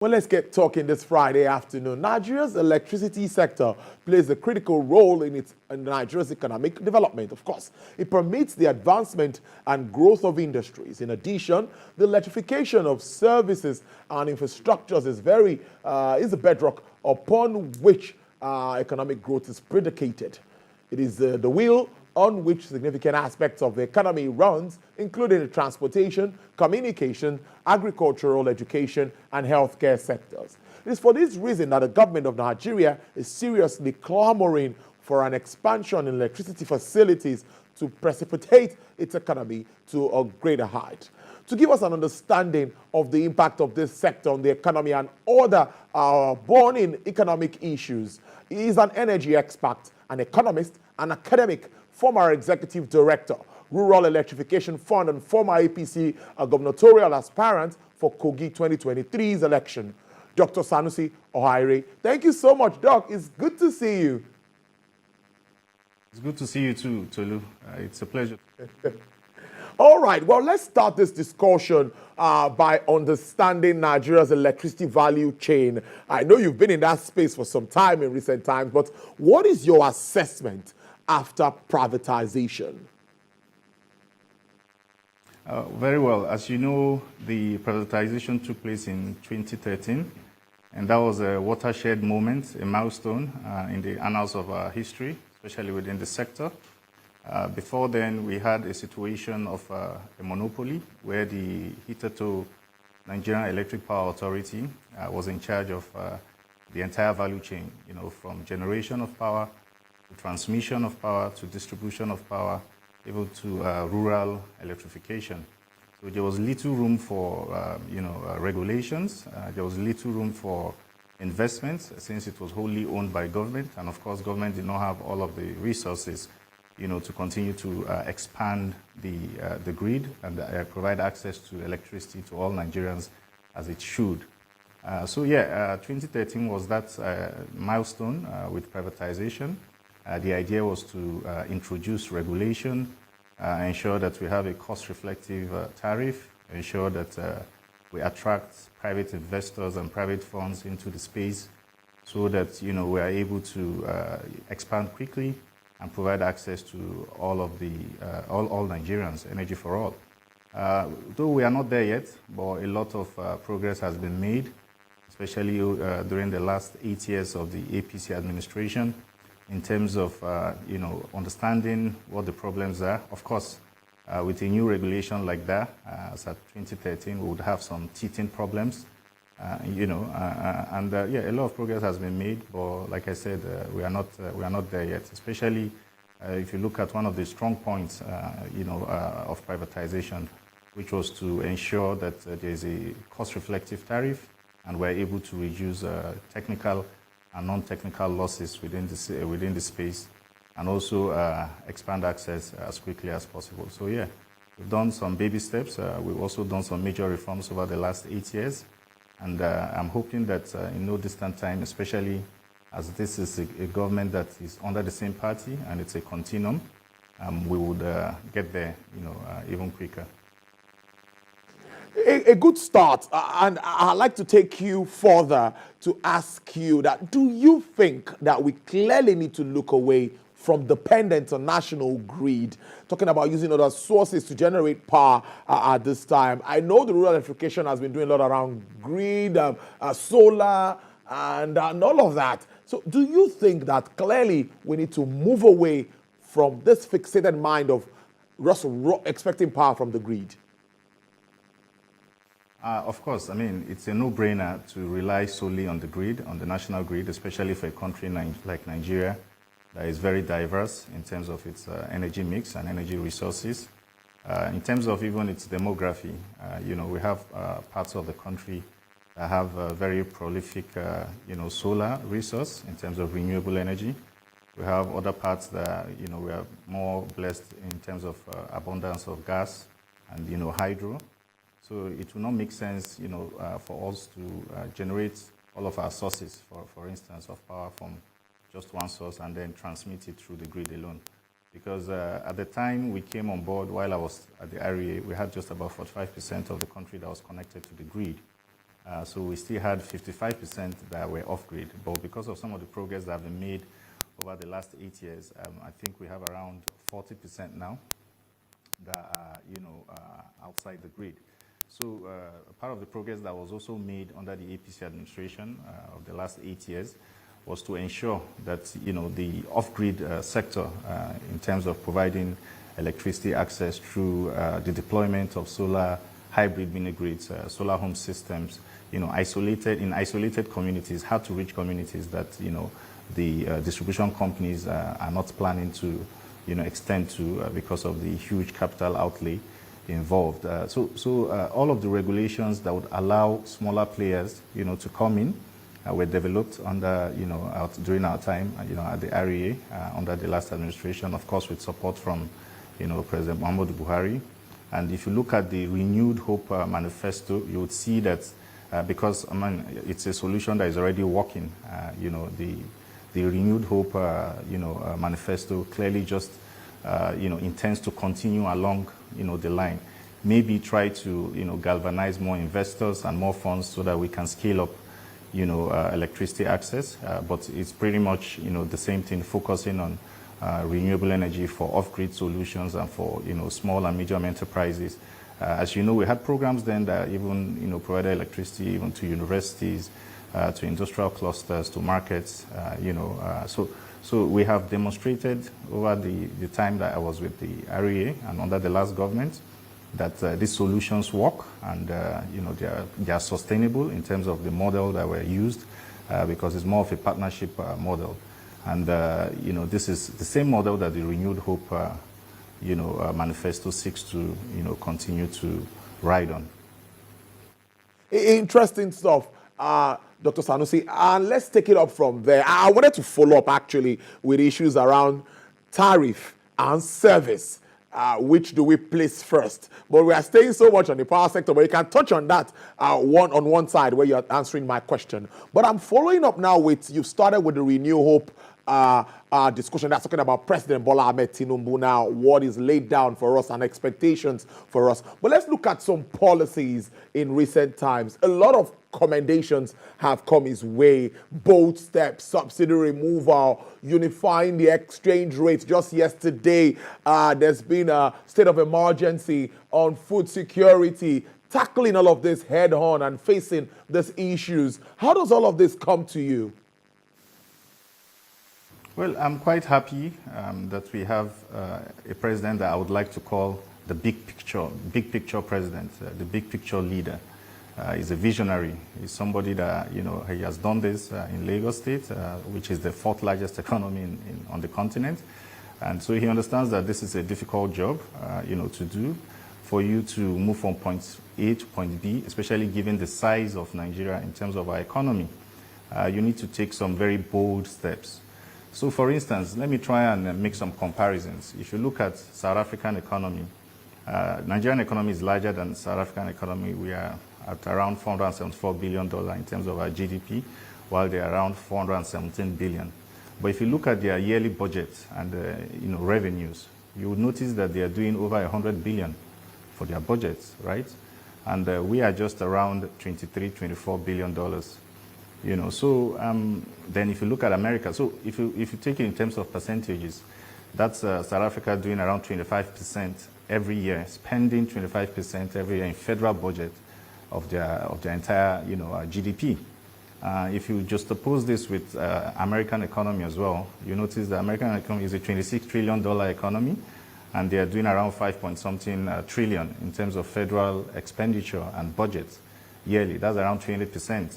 Well, let's get talking this Friday afternoon. Nigeria's electricity sector plays a critical role in Nigeria's economic development. Of course, it permits the advancement and growth of industries. In addition, the electrification of services and infrastructures is a bedrock upon which economic growth is predicated. It is the wheel on which significant aspects of the economy runs, including the transportation, communication, agricultural, education, and healthcare sectors. It is for this reason that the government of Nigeria is seriously clamoring for an expansion in electricity facilities to precipitate its economy to a greater height. To give us an understanding of the impact of this sector on the economy and other burning economic issues, he is an energy expert, an economist, an academic, former executive director, Rural Electrification Fund, and former APC Gubernatorial Aspirant for Kogi 2023's election, Dr. Sanusi Ohiare. Thank you so much, Doc. It's good to see you. It's good to see you too, Tolu. It's a pleasure. All right, well, let's start this discussion by understanding Nigeria's electricity value chain. I know you've been in that space for some time in recent times, but what is your assessment after privatization? Very well. As you know, the privatization took place in 2013, and that was a watershed moment, a milestone in the annals of our history, especially within the sector. Before then, we had a situation of a monopoly where the hitherto Nigerian Electric Power Authority was in charge of the entire value chain, from generation of power to transmission of power to distribution of power, even to rural electrification. So there was little room for, regulations. There was little room for investments since it was wholly owned by government. And of course, government did not have all of the resources, to continue to expand the grid and provide access to electricity to all Nigerians as it should. 2013 was that milestone with privatization. The idea was to introduce regulation, ensure that we have a cost-reflective tariff, ensure that we attract private investors and private funds into the space so that, we are able to expand quickly and provide access to all of the all Nigerians, energy for all. Though we are not there yet, but a lot of progress has been made, especially during the last 8 years of the APC administration, in terms of understanding what the problems are. Of course, with a new regulation like that, as at 2013, we would have some teething problems, a lot of progress has been made. But like I said, we are not there yet. Especially if you look at one of the strong points, of privatization, which was to ensure that there is a cost-reflective tariff, and we're able to reduce technical and non-technical losses within the space, and also expand access as quickly as possible. So yeah, we've done some baby steps. We've also done some major reforms over the last 8 years, and I'm hoping that in no distant time, especially as this is a government that is under the same party and it's a continuum, we would get there, even quicker. A good start, and I'd like to take you further to ask you that, do you think that we clearly need to look away from dependence on national grid, talking about using other sources to generate power at this time? I know the rural electrification has been doing a lot around grid, solar, and all of that. So do you think that clearly we need to move away from this fixated mind of expecting power from the grid? Of course, it's a no-brainer to rely solely on the grid, on the national grid, especially for a country like Nigeria that is very diverse in terms of its energy mix and energy resources. In terms of even its demography, we have parts of the country that have a very prolific, solar resource in terms of renewable energy. We have other parts that, we are more blessed in terms of abundance of gas and, hydro. So it will not make sense, for us to generate all of our sources, for instance, of power from just one source and then transmit it through the grid alone. Because at the time we came on board, while I was at the REA, we had just about 45% of the country that was connected to the grid. So we still had 55% that were off-grid. But because of some of the progress that have been made over the last 8 years, I think we have around 40% now that are outside the grid. So part of the progress that was also made under the APC administration of the last 8 years was to ensure that the off-grid sector, in terms of providing electricity access through the deployment of solar hybrid mini grids, solar home systems, in isolated communities, hard-to-reach communities that the distribution companies are not planning to extend to because of the huge capital outlay involved. So all of the regulations that would allow smaller players, to come in were developed under, during our time, at the REA under the last administration, of course, with support from, President Muhammadu Buhari. And if you look at the Renewed Hope manifesto, you would see that because it's a solution that is already working. The Renewed Hope, manifesto clearly just, intends to continue along, the line. Maybe try to, galvanize more investors and more funds so that we can scale up, electricity access. But it's pretty much, the same thing, focusing on renewable energy for off-grid solutions and for, small and medium enterprises. As you know, we had programs then that even, provided electricity even to universities, to industrial clusters, to markets, So we have demonstrated over the time that I was with the REA and under the last government that these solutions work and, they are sustainable in terms of the model that were used because it's more of a partnership model. And, this is the same model that the Renewed Hope, manifesto seeks to, continue to ride on. Interesting stuff, Dr. Sanusi. And let's take it up from there. I wanted to follow up, actually, with issues around tariff and service. Which do we place first? But we are staying so much on the power sector, but you can touch on that on one side where you're answering my question. But I'm following up now with, you've started with the Renew Hope discussion that's talking about President Bola Ahmed Tinubu now, what is laid down for us and expectations for us. But let's look at some policies in recent times. A lot of commendations have come his way. Bold steps, subsidy removal, unifying the exchange rates. Just yesterday, there's been a state of emergency on food security, tackling all of this head on and facing these issues. How does all of this come to you? Well, I'm quite happy that we have a president that I would like to call the big picture president, the big picture leader. He's a visionary. He's somebody that, he has done this in Lagos State, which is the fourth largest economy on the continent. And so he understands that this is a difficult job, to do, for you to move from point A to point B, especially given the size of Nigeria in terms of our economy. You need to take some very bold steps. So, for instance, let me try and make some comparisons. If you look at South African economy, Nigerian economy is larger than South African economy. We are at around $474 billion in terms of our GDP, while they are around $417 billion. But if you look at their yearly budget and revenues, you will notice that they are doing over $100 billion for their budgets, right? And we are just around $23–24 billion. So then if you look at America, so if you take it in terms of percentages, that's South Africa doing around 25% every year, spending 25% every year in federal budget of their entire GDP. If you just oppose this with American economy as well, you notice the American economy is a $26 trillion economy, and they are doing around 5-point-something trillion in terms of federal expenditure and budgets yearly. That's around 20%.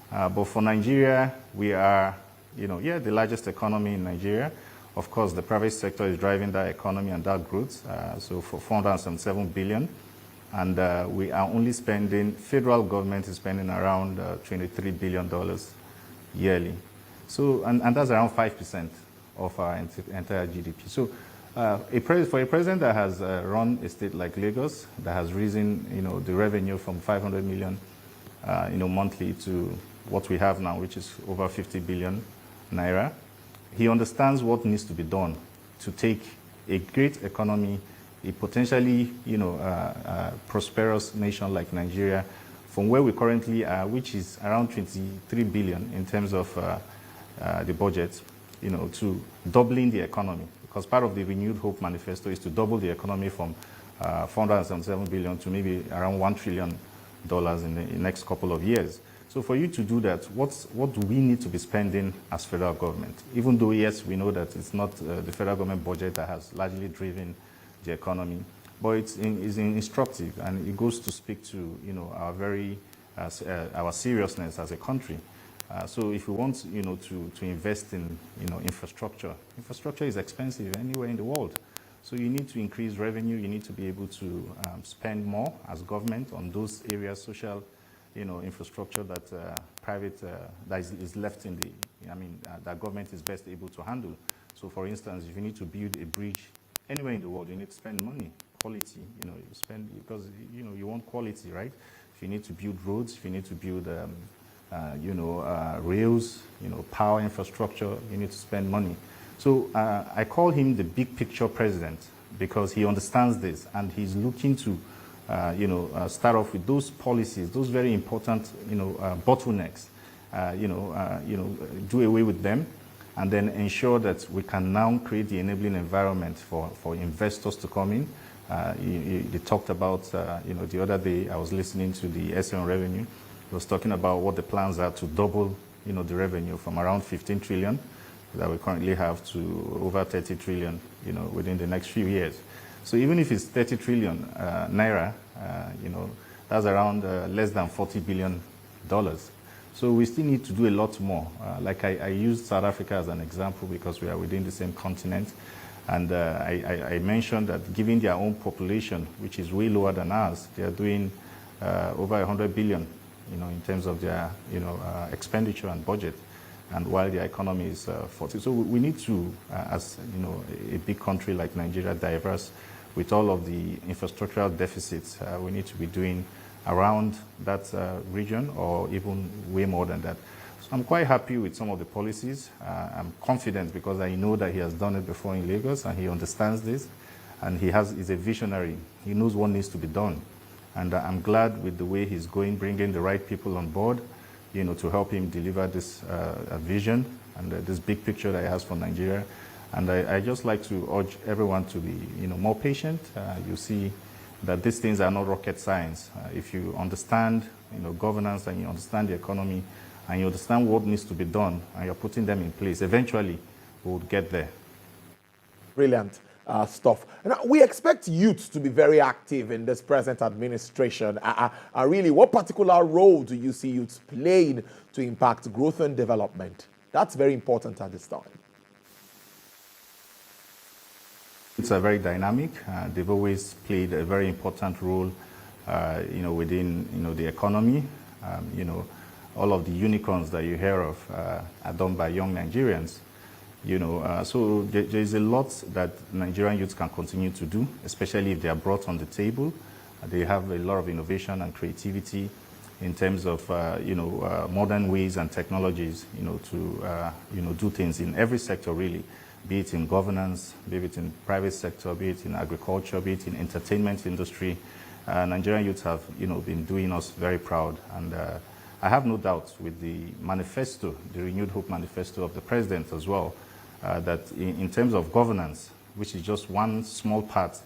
But for Nigeria, we are, the largest economy in Nigeria. Of course, the private sector is driving that economy and that growth. So for $477 billion, and we are only spending, federal government is spending around $23 billion yearly. So, and that's around 5% of our entire GDP. So for a president that has run a state like Lagos, that has risen, the revenue from 500 million, monthly to what we have now, which is over 50 billion naira. He understands what needs to be done to take a great economy, a potentially, prosperous nation like Nigeria from where we currently are, which is around 23 billion in terms of the budget, to doubling the economy. Because part of the Renewed Hope Manifesto is to double the economy from 477 billion to maybe around $1 trillion in the next couple of years. So for you to do that, what do we need to be spending as federal government? Even though, yes, we know that it's not the federal government budget that has largely driven the economy, but it's instructive, and it goes to speak to our seriousness as a country. So if we want to invest in infrastructure is expensive anywhere in the world. So you need to increase revenue. You need to be able to spend more as government on those areas, social infrastructure that that is left in that government is best able to handle. So for instance, if you need to build a bridge anywhere in the world, you need to spend money, quality, you spend, because you want quality, right? If you need to build roads, if you need to build rails, power infrastructure, you need to spend money. So I call him the big picture president because he understands this, and he's looking to start off with those policies, those very important, bottlenecks, do away with them, and then ensure that we can now create the enabling environment for investors to come in. They talked about, the other day I was listening to the essay on revenue. He was talking about what the plans are to double, the revenue from around 15 trillion that we currently have to over 30 trillion, within the next few years. So even if it's 30 trillion naira, that's around less than $40 billion. So we still need to do a lot more. Like I used South Africa as an example because we are within the same continent. And I mentioned that given their own population, which is way lower than ours, they are doing over 100 billion, in terms of their, expenditure and budget. And while the economy is 40. So we need to, as a big country like Nigeria, diverse, with all of the infrastructural deficits, we need to be doing around that region or even way more than that. So I'm quite happy with some of the policies. I'm confident because I know that he has done it before in Lagos and he understands this, and he's a visionary. He knows what needs to be done. And I'm glad with the way he's going, bringing the right people on board, to help him deliver this vision and this big picture that he has for Nigeria. And I just like to urge everyone to be, more patient. You see that these things are not rocket science. If you understand, governance, and you understand the economy, and you understand what needs to be done, and you're putting them in place, eventually we will get there. Brilliant stuff. Now, we expect youth to be very active in this present administration. Really, what particular role do you see youth playing to impact growth and development? That's very important at this time. It's a very dynamic. They've always played a very important role, within, the economy. All of the unicorns that you hear of are done by young Nigerians. So there is a lot that Nigerian youth can continue to do, especially if they are brought on the table. They have a lot of innovation and creativity in terms of, modern ways and technologies, to, do things in every sector, really, be it in governance, be it in private sector, be it in agriculture, be it in entertainment industry. Nigerian youth have, been doing us very proud. And I have no doubt with the manifesto, the Renewed Hope Manifesto of the President as well, that in terms of governance, which is just one small part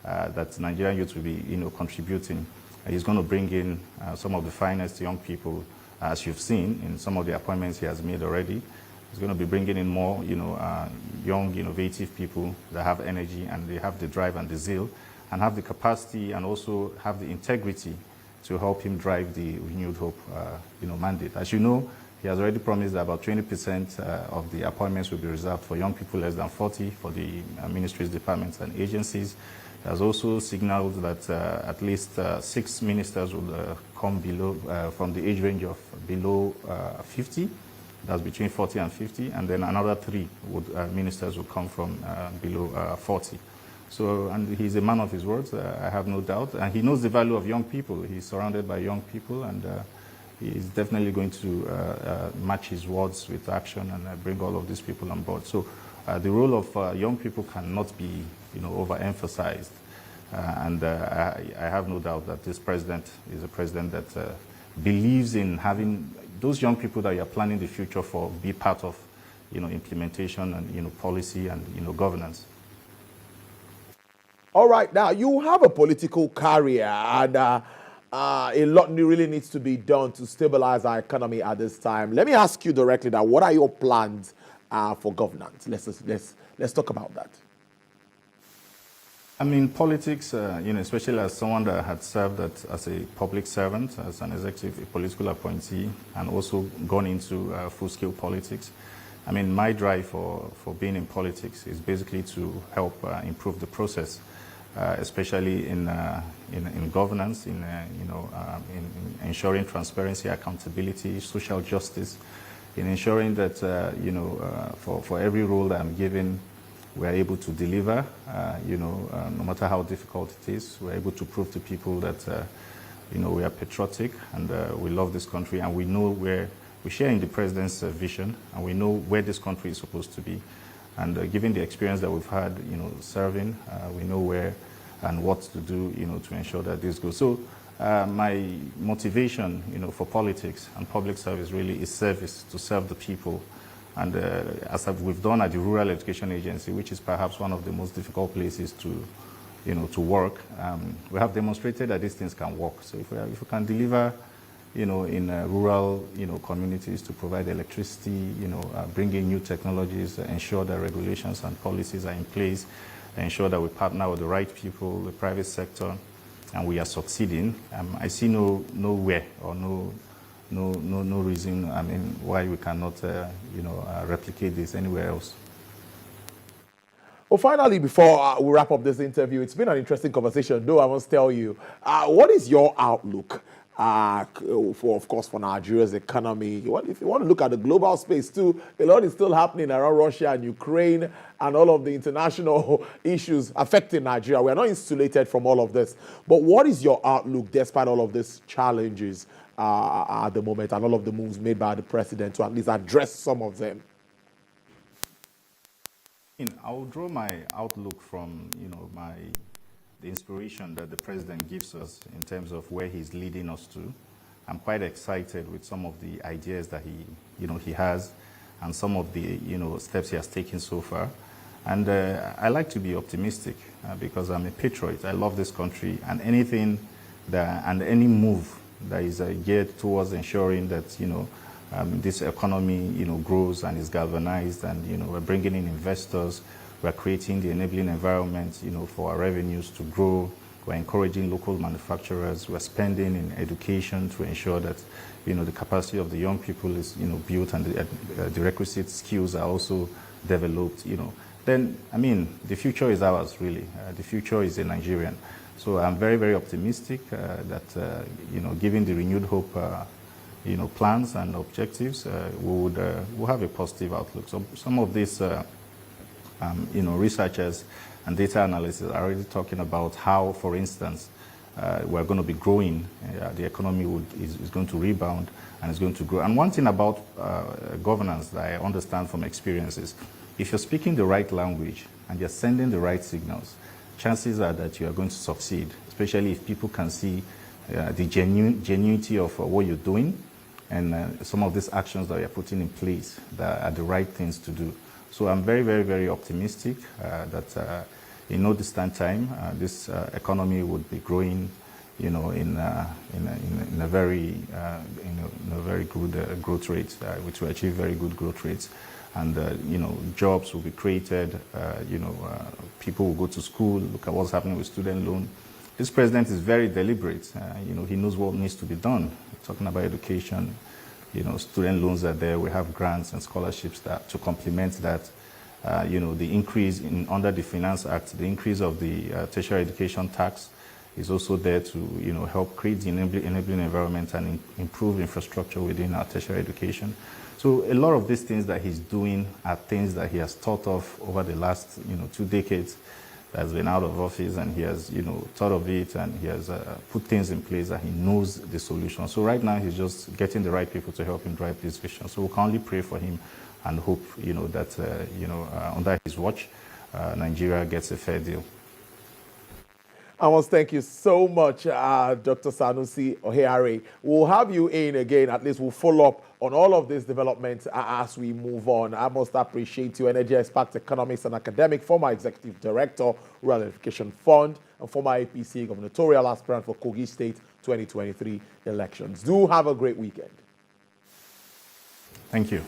that Nigerian youth will be, contributing, he's going to bring in some of the finest young people, as you've seen in some of the appointments he has made already. He's going to be bringing in more, young, innovative people that have energy and they have the drive and the zeal and have the capacity and also have the integrity to help him drive the Renewed Hope, mandate. As you know, he has already promised that about 20% of the appointments will be reserved for young people less than 40 for the ministries, departments, and agencies. He has also signaled that at least 6 ministers will come below, from the age range of below 50. That's between 40 and 50. And then another 3 ministers will come from below 40. So, and he's a man of his words, I have no doubt. And he knows the value of young people. He's surrounded by young people, and he's definitely going to match his words with action and bring all of these people on board. So the role of young people cannot be, overemphasized. And I have no doubt that this president is a president that believes in having those young people that you're planning the future for be part of, implementation and, policy and, governance. All right, now you have a political career, and a lot really needs to be done to stabilize our economy at this time. Let me ask you directly now, what are your plans for governance? Let's talk about that. I mean, politics, especially as someone that had served as a public servant, as an executive, a political appointee, and also gone into full-scale politics. I mean, my drive for being in politics is basically to help improve the process, especially in governance, in ensuring transparency, accountability, social justice, in ensuring that, for every role that I'm given, we're able to deliver, no matter how difficult it is. We're able to prove to people that, we are patriotic and we love this country, and we know where we share in the president's vision, and we know where this country is supposed to be. And given the experience that we've had, serving, we know where and what to do, to ensure that this goes. So my motivation, for politics and public service really is service, to serve the people. And as we've done at the Rural Education Agency, which is perhaps one of the most difficult places to work, we have demonstrated that these things can work. So if we can deliver, in rural, communities, to provide electricity, bring in new technologies, ensure that regulations and policies are in place, ensure that we partner with the right people, the private sector, and we are succeeding. I see nowhere or no reason, why we cannot, replicate this anywhere else. Well, finally, before we wrap up this interview, it's been an interesting conversation, though I must tell you, what is your outlook for Nigeria's economy? If you want to look at the global space too, a lot is still happening around Russia and Ukraine and all of the international issues affecting Nigeria. We are not insulated from all of this. But what is your outlook despite all of these challenges at the moment and all of the moves made by the president to at least address some of them? I'll draw my outlook from, the inspiration that the president gives us in terms of where he's leading us to. I'm quite excited with some of the ideas that he has, and some of the, steps he has taken so far. And I like to be optimistic because I'm a patriot. I love this country, and anything and any move that is geared towards ensuring that, this economy, grows and is galvanized, and, we're bringing in investors, we're creating the enabling environment, for our revenues to grow, we're encouraging local manufacturers, we're spending in education to ensure that, the capacity of the young people is, built, and the requisite skills are also developed, then, the future is ours, really. The future is a Nigerian. So I'm very, very optimistic that, given the renewed hope, plans and objectives, we'll have a positive outlook. So some of these, researchers and data analysts are already talking about how, for instance, we're going to be growing. The economy is going to rebound and it's going to grow. And one thing about governance that I understand from experiences, if you're speaking the right language and you're sending the right signals, chances are that you are going to succeed, especially if people can see the genuinity of what you're doing, and some of these actions that we are putting in place that are the right things to do. So I'm very, very, very optimistic that in no distant time, this economy would be growing, in a very good growth rate, which will achieve very good growth rates, and jobs will be created. People will go to school. Look at what's happening with student loan. This president is very deliberate. He knows what needs to be done. We're talking about education. Student loans are there. We have grants and scholarships to complement that. The increase under the Finance Act, the increase of the tertiary education tax is also there to help create the enabling environment and improve infrastructure within our tertiary education. So a lot of these things that he's doing are things that he has thought of over the last 2 decades. Has been out of office, and he has thought of it, and he has put things in place that he knows the solution. So right now he's just getting the right people to help him drive this vision. So we can only pray for him and hope that under his watch Nigeria gets a fair deal. I must thank you so much, Dr. Sanusi Ohiare. We'll have you in again. At least we'll follow up on all of these developments as we move on. I must appreciate you, Energy Expert, Economist and Academic, former Executive Director, Rural Electrification Fund, and former APC Gubernatorial Aspirant for Kogi State 2023 elections. Do have a great weekend. Thank you.